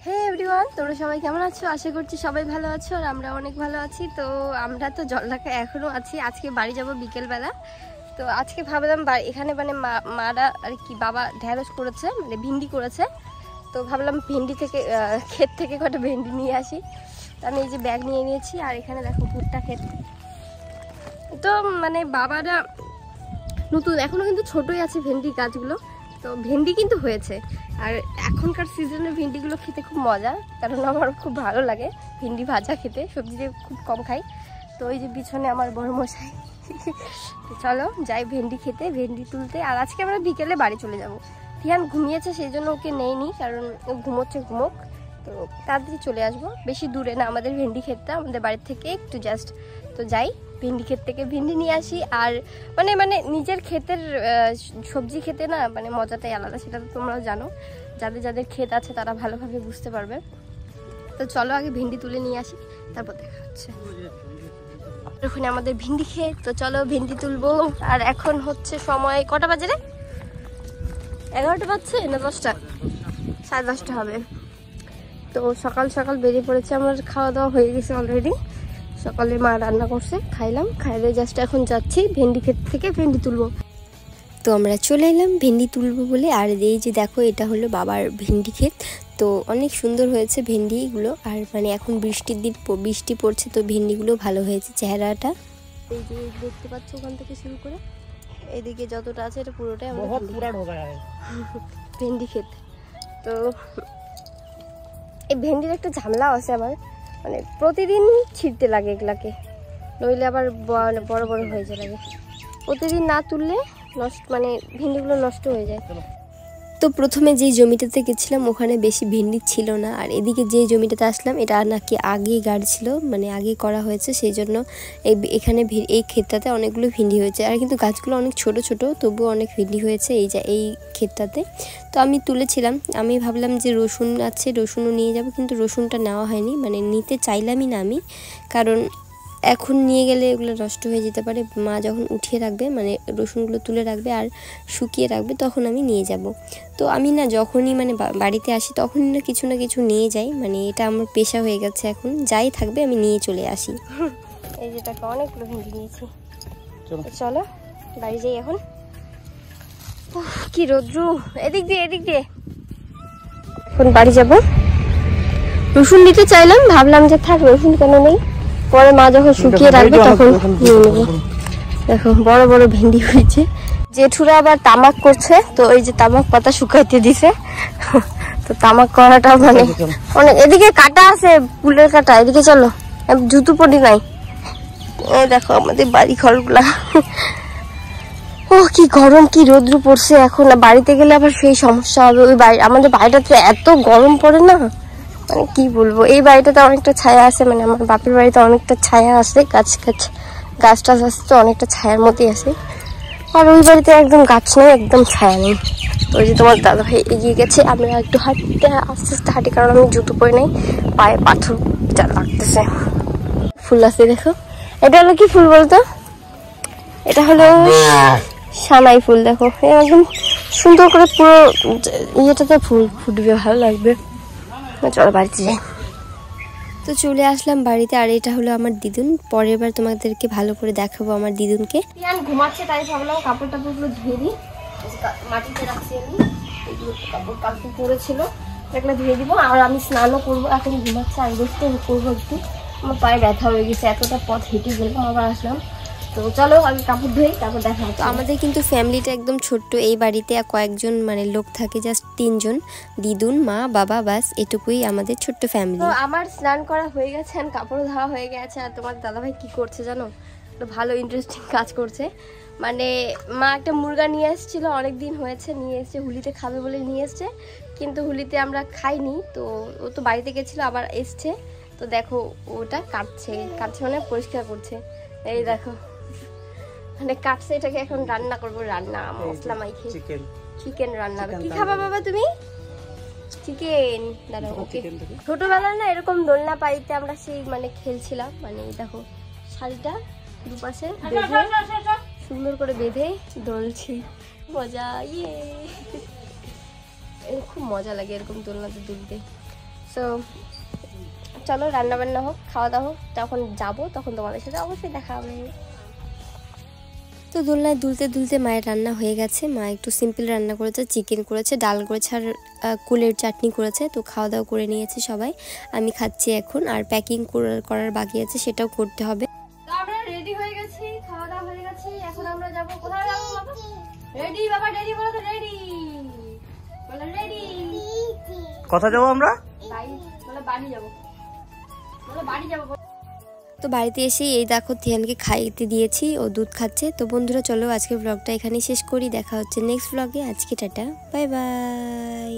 হে everyone, তোমরা সবাই কেমন আছো? আশা করছি সবাই ভালো আছো আর আমরা অনেক ভালো আছি। তো আমরা তো জলঢাকায় এখনো আছি, আজকে বাড়ি যাব বিকেলবেলা। তো আজকে ভাবলাম এখানে মানে মারা আর কি বাবা ঢেঁড়স করেছে, মানে ভিন্ডি করেছে। তো ভাবলাম ভিন্ডি থেকে ক্ষেত থেকে কটা ভিন্ডি নিয়ে আসি। তো আমি এই যে ব্যাগ নিয়ে নিয়েছি আর এখানে দেখো ভুট্টা ক্ষেত। তো মানে বাবারা নতুন এখনো কিন্তু ছোটই আছে ভেন্ডি গাছগুলো। তো ভেন্ডি কিন্তু হয়েছে, আর এখনকার সিজনের ভেন্ডিগুলো খেতে খুব মজা, কারণ আমার খুব ভালো লাগে ভেন্ডি ভাজা খেতে, সবজি দিয়ে খুব কম খাই। তো ওই যে পিছনে আমার বড় মশাই। তো চলো যাই ভেন্ডি খেতে, ভেন্ডি তুলতে। আর আজকে আমরা বিকেলে বাড়ি চলে যাব। ধিয়ান ঘুমিয়েছে সেই জন্য ওকে নেইনি, কারণ ও ঘুমোচ্ছে, ঘুমোক। তো তাড়াতাড়ি চলে আসবো, বেশি দূরে না আমাদের ভেন্ডি ক্ষেতটা, আমাদের বাড়ির থেকে একটু জাস্ট। তো যাই ভেন্ডি ক্ষেত থেকে ভেন্ডি নিয়ে আসি। আর মানে মানে নিজের ক্ষেতের সবজি খেতে না মানে মজাটাই আলাদা, সেটা তো তোমরাও জানো। যাদের যাদের ক্ষেত আছে তারা ভালোভাবে বুঝতে পারবে। তো চলো আগে ভেন্ডি তুলে নিয়ে আসি, তারপর দেখা হচ্ছে। ওখানে আমাদের ভেন্ডি ক্ষেত, তো চলো ভেন্ডি তুলবো। আর এখন হচ্ছে সময় কটা বাজে রে? 11টা বাজছে না 10টা? 10:30 হবে। তো সকাল সকাল বেরিয়ে পড়েছে, আমার খাওয়া দাওয়া হয়ে গেছে অলরেডি। সকালে মা রান্না করছে, খাইলাম, খাইলে জাস্ট এখন যাচ্ছি ভেন্ডি ক্ষেত থেকে ভেন্ডি তুলবো। তো আমরা চলে এলাম ভেন্ডি তুলবো বলে। আর এই যে দেখো এটা হলো বাবার ভেন্ডি ক্ষেত। তো অনেক সুন্দর হয়েছে ভেন্ডিগুলো, আর মানে এখন বৃষ্টির দিন, বৃষ্টি পড়ছে, তো ভেন্ডিগুলো ভালো হয়েছে চেহারাটা। এই যে দেখতে পাচ্ছ ওখান থেকে শুরু করে এদিকে যতটা আছে এটা পুরোটাই ভেন্ডি ক্ষেত। তো এই ভেন্ডির একটা ঝামেলা আছে আমার, মানে প্রতিদিন ছিঁড়তে লাগে এগুলাকে, নইলে আবার বড় বড় হয়ে যায় লাগে। প্রতিদিন না তুললে নষ্ট, মানে ভেন্ডিগুলো নষ্ট হয়ে যায়। তো প্রথমে যেই জমিটাতে গেছিলাম ওখানে বেশি ভেন্ডি ছিল না, আর এদিকে যে জমিটাতে আসলাম এটা নাকি আগেই গাড় ছিল, মানে আগে করা হয়েছে, সেই জন্য এখানে এই ক্ষেতটাতে অনেকগুলো ভেন্ডি হয়েছে। আর কিন্তু গাছগুলো অনেক ছোট ছোট, তবুও অনেক ভেন্ডি হয়েছে এই ক্ষেতটাতে। তো আমি তুলেছিলাম, আমি ভাবলাম যে রসুন আছে, রসুনও নিয়ে যাব, কিন্তু রসুনটা নেওয়া হয়নি, মানে নিতে চাইলামই না আমি, কারণ এখন নিয়ে গেলে এগুলো নষ্ট হয়ে যেতে পারে। মা যখন উঠিয়ে রাখবে, মানে রসুনগুলো তুলে রাখবে আর শুকিয়ে রাখবে, তখন আমি নিয়ে যাব। তো আমি না যখনই মানে বাড়িতে আসি তখনই না কিছু নিয়ে যাই, মানে এটা আমার পেশা হয়ে গেছে, এখন যাই থাকবে আমি নিয়ে চলে আসি। এই যে টাকা অনেকগুলো ভেন্ডি নিয়েছি, চলো বাড়ি যাই এখন। কি রোদ্রু, এদিক দিয়ে এখন বাড়ি যাব। রসুন নিতে চাইলাম, ভাবলাম যে থাক রসুন কেন নেই, পরে মা যখন শুকিয়ে রাখবে তখন নিয়ে নেবো। দেখো বড় বড় ভেন্ডি হয়েছে। জেঠুরা আবার তামাক করছে, তো ওই যে তামাক পাতা শুকাইতে দিছে। তো তামাক করাটা মানে অনেক, এদিকে কাটা আছে, ফুলের কাটা, এদিকে চলো, জুতো পরি নাই। দেখো আমাদের বাড়ি ঘরগুলা। ও কি গরম, কি রোদ্রু পড়ছে। এখন বাড়িতে গেলে আবার সেই সমস্যা হবে। ওই বাড়ি, আমাদের বাড়িটাতে এত গরম পড়ে না, মানে কি বলবো। এই বাড়িটাতে অনেকটা ছায়া আছে, মানে আমার বাপের বাড়িতে অনেকটা ছায়া আছে, গাছ টাছ আছে, তো অনেকটা ছায়ার মধ্যেই আছে। আর ওই বাড়িতে একদম গাছ নেই, একদম ছায়া নেই। তো ওই যে তোমার দাদা ভাই এগিয়ে গেছে, আমরা একটু আস্তে আস্তে হাঁটি, কারণ আমি জুতো পরে নাই, পায়ে পাথর যা লাগতেছে। ফুল আছে দেখো, এটা হলো কি ফুল বলতো? এটা হলো সানাই ফুল। দেখো একদম সুন্দর করে পুরো ইয়েটাতে ফুল ফুটবে, ভালো লাগবে। চলো বাড়িতে যাই। তো চলে আসলাম বাড়িতে, আর এটা হলো আমার দিদুন। পরের বার তোমাদেরকে ভালো করে দেখাবো আমার দিদুনকে। ঘুমাচ্ছে, তাই ভাবলাম কাপড় টাপড়গুলো ধুয়ে দিই, মাটিতে রাখছি আমি, এগুলো কাপড় কালকে পরেছিল, এগুলো ধুয়ে দিব। আর আমি স্নানও করবো, এখন ঘুমাচ্ছে, আমি রেস্টও করবো একটু, আমার পায়ে ব্যথা হয়ে গেছে, এতটা পথ হেঁটে গেলাম আবার আসলাম। তো চলো আমি কাপড় ধুই, তারপর দেখা হচ্ছে। আমাদের কিন্তু ফ্যামিলিটা একদম ছোট্ট, এই বাড়িতে কয়েকজন মানে লোক থাকে, জাস্ট 3 জন, দিদুন, মা, বাবা, বাস, এটুকুই আমাদের ছোট্ট ফ্যামিলি। তো আমার স্নান করা হয়ে গেছে, আর কাপড় ধোয়া হয়ে গেছে। আর তোমার দাদাভাই কি করছে জানো? ভালো ইন্টারেস্টিং কাজ করছে। মানে মা একটা মুরগা নিয়ে এসেছিল, অনেক দিন হয়েছে নিয়ে এসছে, হুলিতে খাবে বলে নিয়ে এসছে, কিন্তু হুলিতে আমরা খাইনি। তো ও তো বাড়িতে গেছিলো, আবার এসছে। তো দেখো ওটা কাটছে মানে পরিষ্কার করছে। এই দেখো মানে কাটছে, এটাকে এখন রান্না করবো, রান্না মশলা মাইখে চিকেন রান্না। কি খাবা বাবা তুমি? চিকেন। দাঁড়াও, ওকে। ছোটবেলায় না এরকম দোলনা পাড়িতে আমরা সেই মানে খেলছিলাম, মানে দেখো শাড়িটা দুপাশে বেঁধে সুন্দর করে বেঁধে দোলছি, মজা। খুব মজা লাগে এরকম দোলনাতে দুলতে। সো চলো রান্না বান্না হোক, খাওয়া দাওয়া হোক, যখন যাবো তখন তোমাদের সাথে অবশ্যই দেখা হবে। তো দোলনায় দুলতে দুলতে মায়ের রান্না হয়ে গেছে। মা একটু সিম্পল রান্না করেছে, চিকেন করেছে, ডাল করেছে আর কুলের চাটনি করেছে। তো খাওয়া দাওয়া করে নিয়েছে সবাই, আমি খাচ্ছি এখন। আর প্যাকিং করার বাকি আছে, সেটাও করতে হবে। তো আমরা রেডি হয়ে গেছি, খাওয়া দাওয়া হয়ে গেছে, এখন আমরা যাব কোথায় যাবো বাবা? রেডি বাবা, রেডি বলো তো, রেডি বলো, রেডি। কোথায় যাবো আমরা? বাড়ি বলো, বাড়ি যাবো বলো, বাড়ি যাবো। তো বাড়িতে এসে এই দেখো তিয়ানকে খাইতে দিয়েছি, ও দুধ খাচ্ছে। তো বন্ধুরা চলো আজকের ব্লগটা এখানেই শেষ করি, দেখা হচ্ছে নেক্সট ব্লগে। আজকে টাটা, বাই বাই।